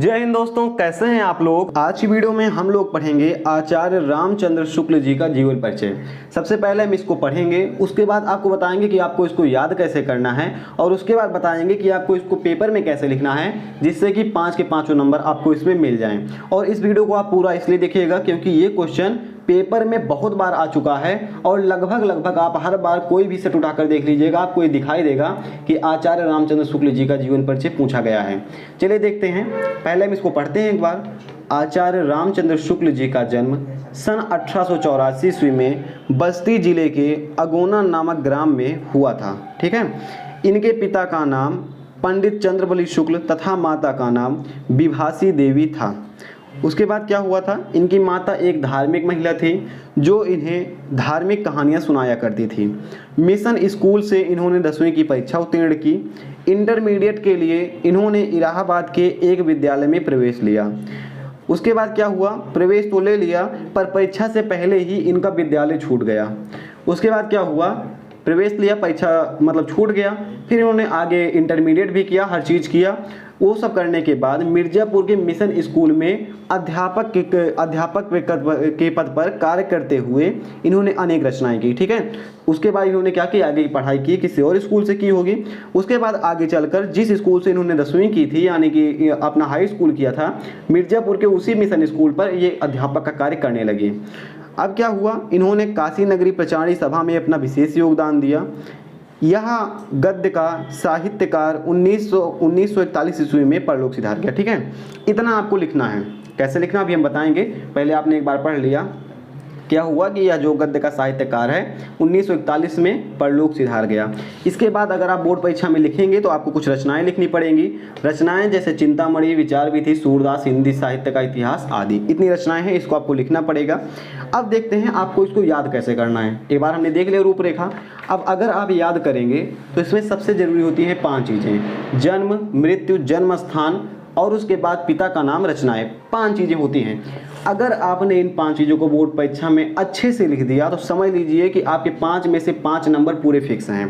जय हिंद दोस्तों, कैसे हैं आप लोग। आज की वीडियो में हम लोग पढ़ेंगे आचार्य रामचंद्र शुक्ल जी का जीवन परिचय। सबसे पहले हम इसको पढ़ेंगे, उसके बाद आपको बताएंगे कि आपको इसको याद कैसे करना है और उसके बाद बताएंगे कि आपको इसको पेपर में कैसे लिखना है जिससे कि 5 के 5 नंबर आपको इसमें मिल जाएं। और इस वीडियो को आप पूरा इसलिए देखिएगा क्योंकि ये क्वेश्चन पेपर में बहुत बार आ चुका है और लगभग आप हर बार कोई भी सेट उठाकर देख लीजिएगा, आपको ये दिखाई देगा कि आचार्य रामचंद्र शुक्ल जी का जीवन परिचय पूछा गया है। चलिए देखते हैं, पहले हम इसको पढ़ते हैं एक बार। आचार्य रामचंद्र शुक्ल जी का जन्म सन 1884 ईस्वी में बस्ती जिले के अगोना नामक ग्राम में हुआ था। ठीक है। इनके पिता का नाम पंडित चंद्रबली शुक्ल तथा माता का नाम विभासी देवी था। उसके बाद क्या हुआ था, इनकी माता एक धार्मिक महिला थी जो इन्हें धार्मिक कहानियाँ सुनाया करती थी। मिशन स्कूल से इन्होंने 10वीं की परीक्षा उत्तीर्ण की। इंटरमीडिएट के लिए इन्होंने इलाहाबाद के एक विद्यालय में प्रवेश लिया। उसके बाद क्या हुआ, प्रवेश तो ले लिया पर परीक्षा से पहले ही इनका विद्यालय छूट गया। उसके बाद क्या हुआ, प्रवेश लिया, परीक्षा मतलब छूट गया, फिर इन्होंने आगे इंटरमीडिएट भी किया, हर चीज़ किया। वो सब करने के बाद मिर्ज़ापुर के मिशन स्कूल में अध्यापक के पद पर कार्य करते हुए इन्होंने अनेक रचनाएं की। ठीक है। उसके बाद इन्होंने क्या की, आगे की पढ़ाई की, किसी और स्कूल से की होगी। उसके बाद आगे चलकर जिस स्कूल से इन्होंने 10वीं की थी यानी कि अपना हाई स्कूल किया था, मिर्ज़ापुर के उसी मिशन स्कूल पर ये अध्यापक का कार्य करने लगे। अब क्या हुआ, इन्होंने काशी नगरी प्रचारी सभा में अपना विशेष योगदान दिया। यहाँ गद्य का साहित्यकार 1941 ईस्वी में परलोक सिधार किया। ठीक है। इतना आपको लिखना है, कैसे लिखना अभी हम बताएंगे। पहले आपने एक बार पढ़ लिया, क्या हुआ कि यह जो गद्य का साहित्यकार है 1941 में परलोक सिधार गया। इसके बाद अगर आप बोर्ड परीक्षा में लिखेंगे तो आपको कुछ रचनाएं लिखनी पड़ेंगी। रचनाएं जैसे चिंतामणि, विचार विधि, सूरदास, हिंदी साहित्य का इतिहास आदि, इतनी रचनाएं हैं, इसको आपको लिखना पड़ेगा। अब देखते हैं आपको इसको याद कैसे करना है। एक बार हमने देख लिया रूपरेखा। अब अगर आप याद करेंगे तो इसमें सबसे जरूरी होती हैं 5 चीज़ें: जन्म, मृत्यु, जन्म स्थान और उसके बाद पिता का नाम, रचनाएं। 5 चीज़ें होती हैं। अगर आपने इन 5 चीज़ों को बोर्ड परीक्षा में अच्छे से लिख दिया तो समझ लीजिए कि आपके 5 में से 5 नंबर पूरे फिक्स हैं।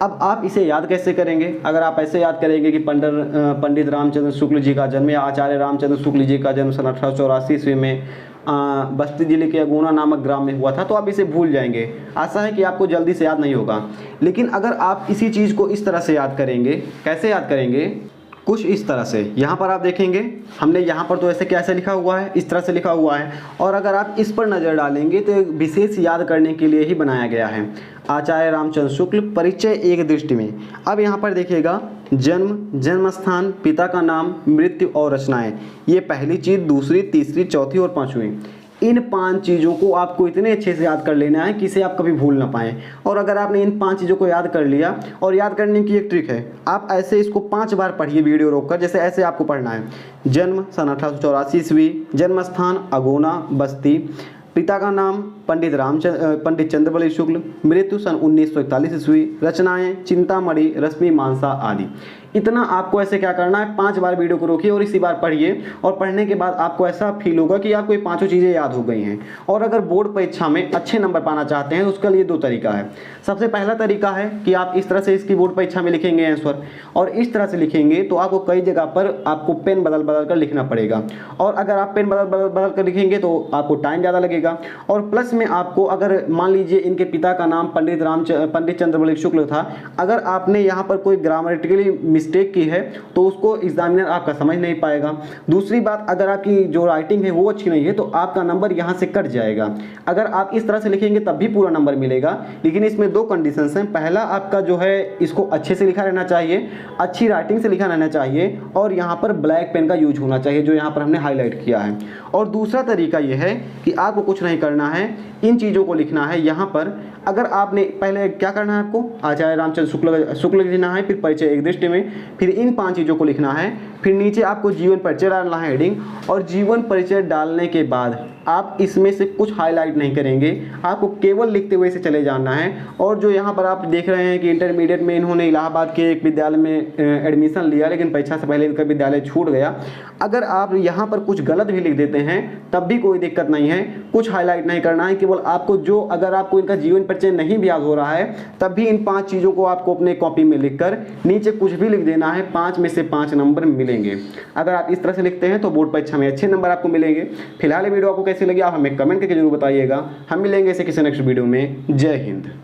अब आप इसे याद कैसे करेंगे, अगर आप ऐसे याद करेंगे कि पंडित रामचंद्र शुक्ल जी का जन्म या आचार्य रामचंद्र शुक्ल जी का जन्म सन 1884 ईस्वी में बस्ती जिले के अगोना नामक ग्राम में हुआ था, तो आप इसे भूल जाएंगे। आशा है कि आपको जल्दी से याद नहीं होगा। लेकिन अगर आप इसी चीज़ को इस तरह से याद करेंगे, कैसे याद करेंगे, कुछ इस तरह से। यहाँ पर आप देखेंगे हमने यहाँ पर तो ऐसे कैसे लिखा हुआ है, इस तरह से लिखा हुआ है। और अगर आप इस पर नज़र डालेंगे तो विशेष याद करने के लिए ही बनाया गया है। आचार्य रामचंद्र शुक्ल, परिचय एक दृष्टि में। अब यहाँ पर देखिएगा, जन्म, जन्म स्थान, पिता का नाम, मृत्यु और रचनाएं, ये पहली चीज़, दूसरी, तीसरी, चौथी और 5वीं। इन 5 चीज़ों को आपको इतने अच्छे से याद कर लेना है कि इसे आप कभी भूल ना पाएँ। और अगर आपने इन 5 चीज़ों को याद कर लिया, और याद करने की एक ट्रिक है, आप ऐसे इसको 5 बार पढ़िए वीडियो रोककर। जैसे ऐसे आपको पढ़ना है, जन्म सन 1884 ईस्वी, जन्म स्थान अगोना बस्ती, पिता का नाम पंडित चंद्रबली शुक्ल, मृत्यु सन 1941 ईस्वी, रचनाएं चिंतामणि, रश्मि मानसा आदि। इतना आपको ऐसे क्या करना है, 5 बार वीडियो को रोकिए और इसी बार पढ़िए। और पढ़ने के बाद आपको ऐसा फील होगा कि आपको ये 5 चीज़ें याद हो गई हैं। और अगर बोर्ड परीक्षा में अच्छे नंबर पाना चाहते हैं तो उसके लिए 2 तरीका है। सबसे पहला तरीका है कि आप इस तरह से इसकी बोर्ड परीक्षा में लिखेंगे आंसर, और इस तरह से लिखेंगे तो आपको कई जगह पर आपको पेन बदल कर लिखना पड़ेगा। और अगर आप पेन बदल कर लिखेंगे तो आपको टाइम ज़्यादा लगेगा। और प्लस में आपको, अगर मान लीजिए इनके पिता का नाम पंडित चंद्रबली शुक्ल था, अगर आपने यहाँ पर कोई ग्रामेटिकली मिस्टेक की है तो उसको एग्जामिनर आपका समझ नहीं पाएगा। दूसरी बात, अगर आपकी जो राइटिंग है वो अच्छी नहीं है तो आपका नंबर यहाँ से कट जाएगा। अगर आप इस तरह से लिखेंगे तब भी पूरा नंबर मिलेगा। लेकिन इसमें 2 कंडीशंस हैं। पहला, आपका जो है इसको अच्छे से लिखा रहना चाहिए, अच्छी राइटिंग से लिखा रहना चाहिए, और यहाँ पर ब्लैक पेन का यूज होना चाहिए जो यहाँ पर हमने हाईलाइट किया है। और दूसरा तरीका यह है कि आपको कुछ नहीं करना है, इन चीज़ों को लिखना है यहाँ पर। अगर आपने पहले क्या करना है, आपको आचार्य रामचंद्र शुक्ल लिखना है, फिर परिचय एक दृष्टि में, फिर इन 5 चीज़ों को लिखना है, फिर नीचे आपको जीवन परिचय डालना है हेडिंग। और जीवन परिचय डालने के बाद आप इसमें से कुछ हाईलाइट नहीं करेंगे, आपको केवल लिखते हुए से चले जाना है। और जो यहाँ पर आप देख रहे हैं कि इंटरमीडिएट में इन्होंने इलाहाबाद के एक विद्यालय में एडमिशन लिया, लेकिन परीक्षा से पहले इनका विद्यालय छूट गया। अगर आप यहाँ पर कुछ गलत भी लिख देते हैं तब भी कोई दिक्कत नहीं है, कुछ हाईलाइट नहीं करना है। केवल आपको जो, अगर आपको इनका जीवन परिचय नहीं भी याद हो रहा है तब भी इन 5 चीज़ों को आपको अपने कॉपी में लिखकर नीचे कुछ भी लिख देना है, 5 में से 5 नंबर मिल मिलेंगे। अगर आप इस तरह से लिखते हैं तो बोर्ड परीक्षा में अच्छे नंबर आपको मिलेंगे। फिलहाल ये वीडियो आपको कैसी लगी आप हमें कमेंट करके जरूर बताइएगा। हम मिलेंगे ऐसे किसी नेक्स्ट वीडियो में। जय हिंद।